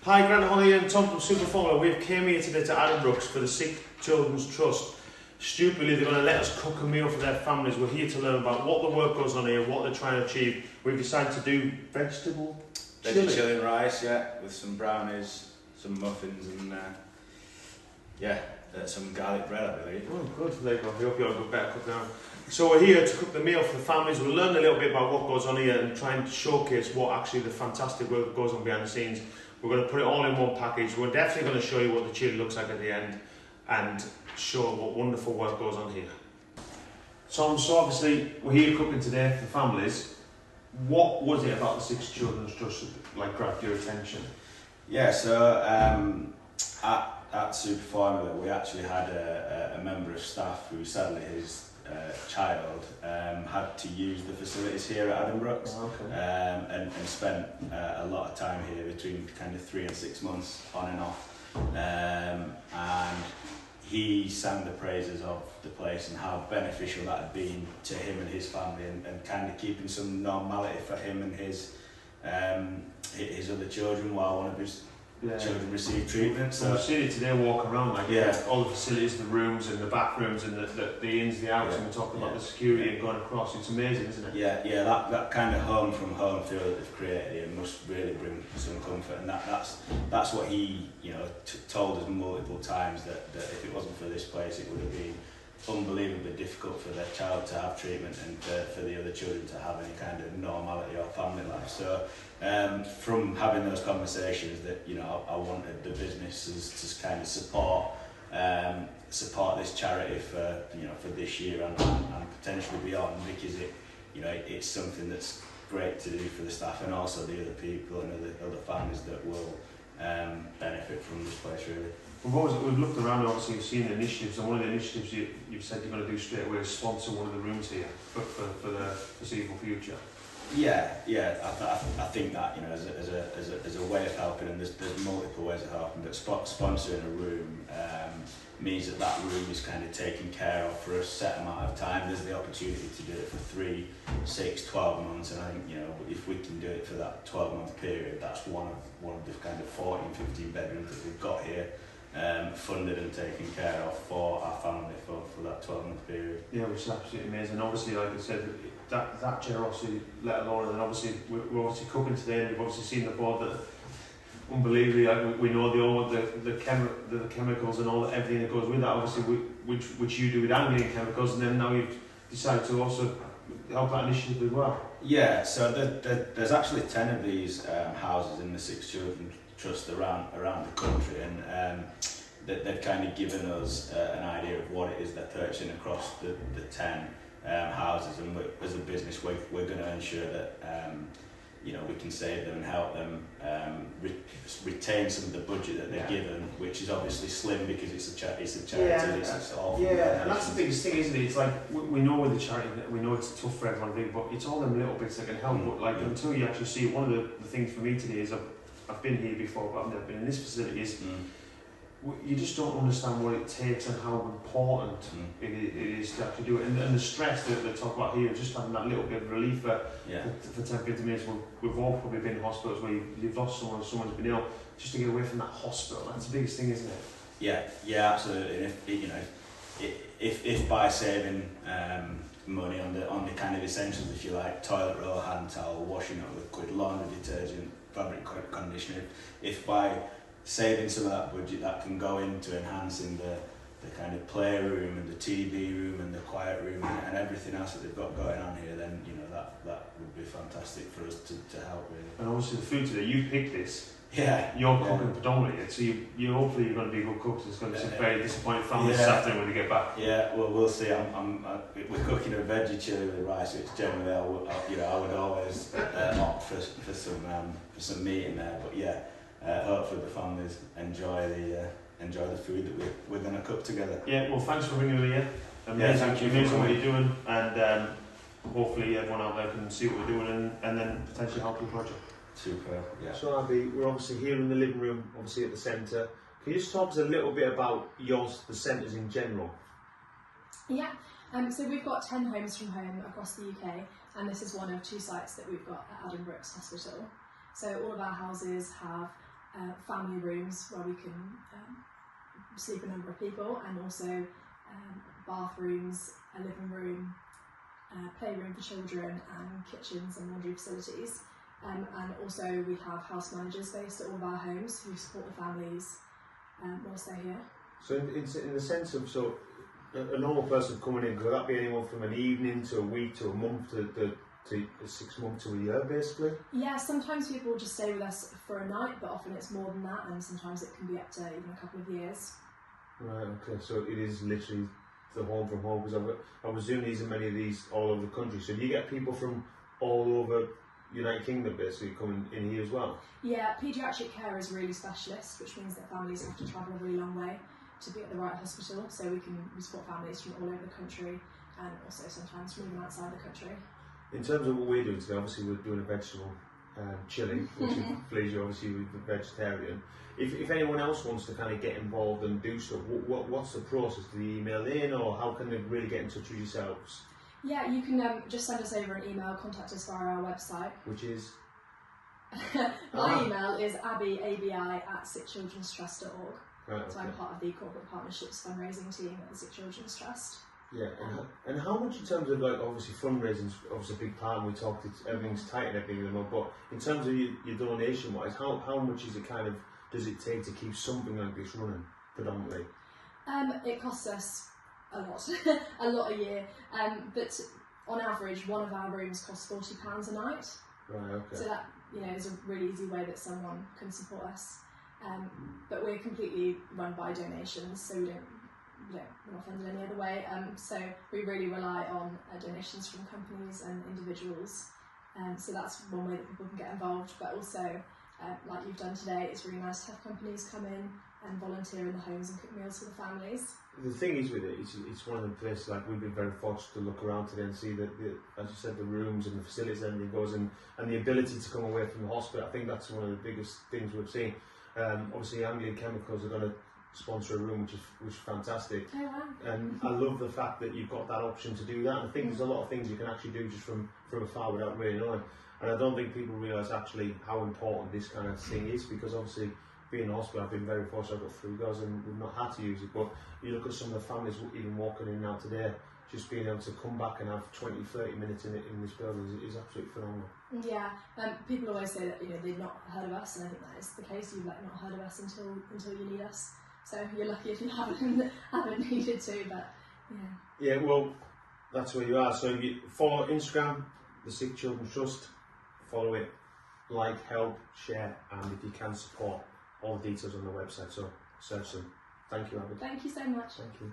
Hi, Grant, Holly and Tom from Superformula. We've came here today to Addenbrookes for the Sick Children's Trust. Stupidly, they're going to let us cook a meal for their families. We're here to learn about what the work goes on here, what they're trying to achieve. We've decided to do vegetable chili and rice, yeah, with some brownies, some muffins and some garlic bread, I believe. Oh, good. There you go. I hope you're a good better cook now. So we're here to cook the meal for the families. We'll learn a little bit about what goes on here and try and showcase what actually the fantastic work that goes on behind the scenes. We're going to put it all in one package. We're definitely going to show you what the chili looks like at the end and show what wonderful work goes on here. So obviously we're here cooking today for families. What was it about the Sick Children's Trust that grabbed your attention? Yeah, so at Superformula we actually had a member of staff who sadly his child had to use the facilities here at Addenbrookes. And spent a lot of time here between kind of 3 and 6 months on and off, and he sang the praises of the place and how beneficial that had been to him and his family, and kind of keeping some normality for him and his other children while one of his children received treatment. So we've seen it today walk around, all the facilities, the rooms and the bathrooms and the ins, the outs, and we're talking about the security and going across. It's amazing, isn't it? Yeah, that kind of home from home feel that they've created here must really bring some comfort, and that's what he told us multiple times, that if it wasn't for this place it would have been unbelievably difficult for their child to have treatment and for the other children to have any kind of normality or family life. So from having those conversations that I wanted the businesses to kind of support this charity for this year and potentially beyond, because it's something that's great to do for the staff and also the other people and other families that will benefit from this place, really. We've looked around, obviously you've seen the initiatives, and one of the initiatives you've said you're going to do straight away is sponsor one of the rooms here for the foreseeable future. Yeah, I think that as a way of helping, and there's multiple ways of helping, but sponsoring a room means that room is kind of taken care of for a set amount of time. There's the opportunity to do it for 3, 6, 12 months, and I think if we can do it for that 12-month period, that's one of the kind of 14, 15 bedrooms that we've got here. Funded and taken care of for our family for that 12-month period. Yeah, which is absolutely amazing. Obviously, like I said, that generosity, let alone, and obviously we're obviously cooking today, and we've obviously seen the board that unbelievably, we know the chemicals and everything that goes with that. Obviously, which you do with handling chemicals, and then now you've decided to also help that initiative as well. Yeah, so there's actually 10 of these houses in the Sick Children's Trust around the country, and they've kind of given us an idea of what it is they're purchasing across the 10 houses, and as a business we're going to ensure that we can save them and help them retain some of the budget that they're given, which is obviously slim because it's a charity. And that's the biggest thing, isn't it? It's like we know with the charity, we know it's tough for everyone, but it's all them little bits that can help. But until you actually see it, one of the things for me today is I've been here before, but I've never been in this facility. You just don't understand what it takes and how important it is to actually do it, and the stress that they talk about here, just having that little bit of relief for 10-15 minutes. We've all probably been in hospitals where you've lost someone's been ill, just to get away from that hospital. That's the biggest thing, isn't it? Yeah, absolutely. And if by saving money on the kind of essentials, if you like, toilet roll, hand towel, washing up liquid, laundry detergent, fabric conditioner, if by saving some of that budget that can go into enhancing the kind of playroom and the TV room and the quiet room and everything else that they've got going on here, then that would be fantastic for us to help with. And obviously the food today, you picked this. Yeah. You're cooking predominantly, so you hopefully you're going to be a good cook. There's going to be some very disappointed families this afternoon when they get back. Yeah, well, we'll see. We're cooking a veggie chili with rice, which generally I would always opt for some meat in there. But hopefully the families enjoy the food that we're going to cook together. Yeah, well, thanks for bringing me here. Amazing what you're doing, and hopefully everyone out there can see what we're doing and then potentially help your project. Super, yeah. So Abby, we're obviously here in the living room, obviously at the centre. Can you just talk to us a little bit about the centres in general? Yeah, so we've got 10 homes from home across the UK, and this is one of 2 sites that we've got at Addenbrookes Hospital. So all of our houses have family rooms where we can sleep a number of people, and also bathrooms, a living room, playroom for children, and kitchens and laundry facilities. And also we have house managers based at all of our homes who support the families whilst they're here. So in the sense of, so a normal person coming in, could that be anyone from an evening to a week to a month to 6 months to a year, basically? Yeah, sometimes people just stay with us for a night, but often it's more than that, and sometimes it can be up to even a couple of years. Right, okay, so it is literally the home from home, because I presume these are many of these all over the country. So do you get people from all over United Kingdom basically coming in here as well? Yeah, paediatric care is really specialist, which means that families have to travel a really long way to be at the right hospital. So we support families from all over the country, and also sometimes from even outside the country. In terms of what we're doing today, obviously we're doing a vegetable chili, which please you obviously with the vegetarian. If anyone else wants to kind of get involved and do stuff, what's the process? Do they email in, or how can they really get in touch with yourselves? Yeah, you can just send us over an email, contact us via our website. Which is? My email is abi@sickchildrenstrust.org. Right, okay. So I'm part of the corporate partnerships fundraising team at the Sick Children's Trust. Yeah, and how much in terms of, like, obviously fundraising's obviously a big part, and we talked, everything's tight and everything, but in terms of your donation wise, how much is it kind of, does it take to keep something like this running predominantly? It costs us a lot, a lot a year, but on average one of our rooms costs £40 a night. Right, okay. So that, you know, is a really easy way that someone can support us. But we're completely run by donations, so we're not funded any other way. So we really rely on donations from companies and individuals. So that's one way that people can get involved. But also, like you've done today, it's really nice to have companies come in and volunteer in the homes and cook meals for the families. The thing is with it, it's one of the places, like, we've been very fortunate to look around today and see that, as you said, the rooms and the facilities and everything goes, and the ability to come away from the hospital. I think that's one of the biggest things we've seen. Obviously Anglian Chemicals are going to sponsor a room, which is fantastic. Oh, wow. And I love the fact that you've got that option to do that. And I think there's a lot of things you can actually do just from afar without really knowing. And I don't think people realise actually how important this kind of thing is, because obviously being in the hospital, I've been very fortunate. I've got 3 girls and we've not had to use it. But you look at some of the families even walking in now today, just being able to come back and have 20-30 minutes in this building is absolutely phenomenal. Yeah, people always say that, you know, they've not heard of us, and I think that is the case. You've not heard of us until you need us. So you're lucky if you haven't needed to, but yeah. Yeah, well, that's where you are. So you follow Instagram, the Sick Children's Trust, follow it, like, help, share, and if you can support, all the details on the website. So search them. Thank you, Abby. Thank you so much. Thank you.